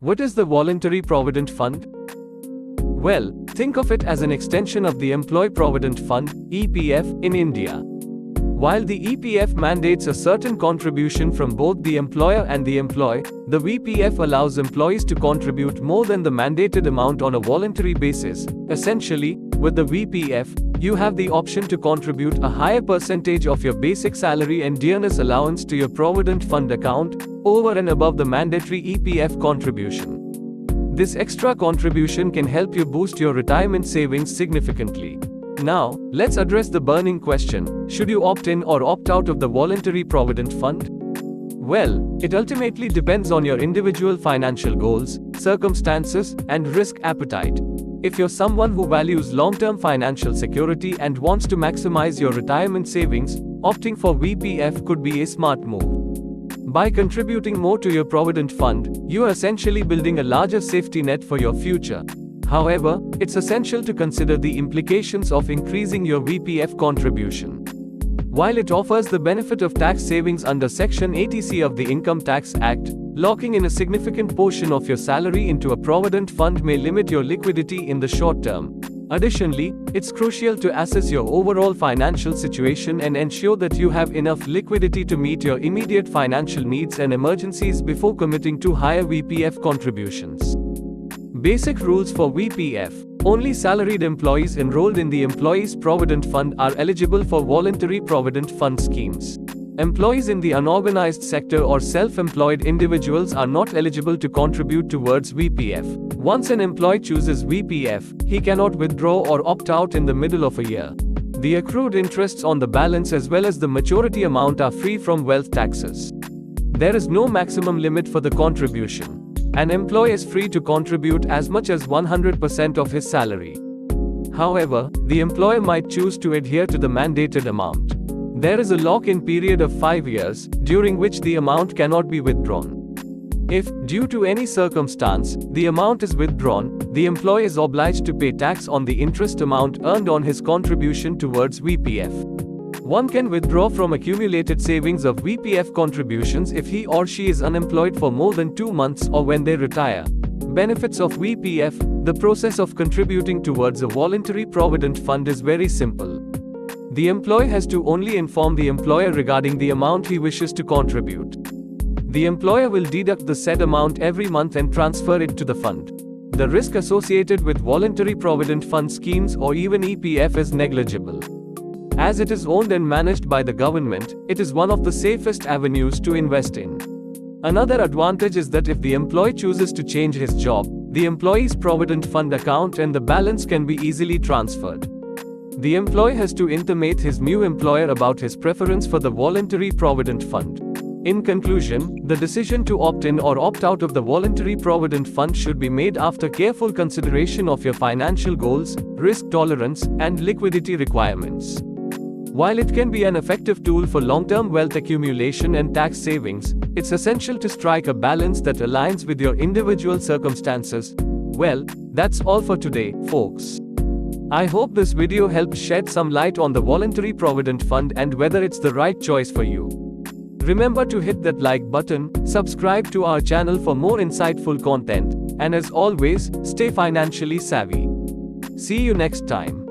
What is the Voluntary Provident Fund? Well, think of it as an extension of the Employee Provident Fund (EPF) in India. While the EPF mandates a certain contribution from both the employer and the employee, the VPF allows employees to contribute more than the mandated amount on a voluntary basis. Essentially, with the VPF, you have the option to contribute a higher percentage of your basic salary and dearness allowance to your Provident Fund account, over and above the mandatory EPF contribution. This extra contribution can help you boost your retirement savings significantly. Now, let's address the burning question: should you opt in or opt out of the Voluntary Provident Fund? Well, it ultimately depends on your individual financial goals, circumstances, and risk appetite. If you're someone who values long-term financial security and wants to maximize your retirement savings, opting for VPF could be a smart move. By contributing more to your Provident Fund, you are essentially building a larger safety net for your future. However, it's essential to consider the implications of increasing your VPF contribution. While it offers the benefit of tax savings under Section 80C of the Income Tax Act, locking in a significant portion of your salary into a provident fund may limit your liquidity in the short term. Additionally, it's crucial to assess your overall financial situation and ensure that you have enough liquidity to meet your immediate financial needs and emergencies before committing to higher VPF contributions. Basic rules for VPF: only salaried employees enrolled in the Employees Provident Fund are eligible for Voluntary Provident Fund schemes. Employees in the unorganized sector or self-employed individuals are not eligible to contribute towards VPF. Once an employee chooses VPF, he cannot withdraw or opt out in the middle of a year. The accrued interests on the balance as well as the maturity amount are free from wealth taxes. There is no maximum limit for the contribution. An employee is free to contribute as much as 100% of his salary. However, the employer might choose to adhere to the mandated amount. There is a lock-in period of 5 years, during which the amount cannot be withdrawn. If, due to any circumstance, the amount is withdrawn, the employee is obliged to pay tax on the interest amount earned on his contribution towards VPF. One can withdraw from accumulated savings of VPF contributions if he or she is unemployed for more than 2 months or when they retire. Benefits of VPF: the process of contributing towards a voluntary provident fund is very simple. The employee has to only inform the employer regarding the amount he wishes to contribute. The employer will deduct the said amount every month and transfer it to the fund. The risk associated with voluntary provident fund schemes or even EPF is negligible. As it is owned and managed by the government, it is one of the safest avenues to invest in. Another advantage is that if the employee chooses to change his job, the employee's provident fund account and the balance can be easily transferred. The employee has to intimate his new employer about his preference for the voluntary provident fund. In conclusion, the decision to opt in or opt out of the Voluntary Provident Fund should be made after careful consideration of your financial goals, risk tolerance, and liquidity requirements. While it can be an effective tool for long-term wealth accumulation and tax savings, it's essential to strike a balance that aligns with your individual circumstances. Well, that's all for today, folks. I hope this video helped shed some light on the Voluntary Provident Fund and whether it's the right choice for you. Remember to hit that like button, subscribe to our channel for more insightful content, and as always, stay financially savvy. See you next time.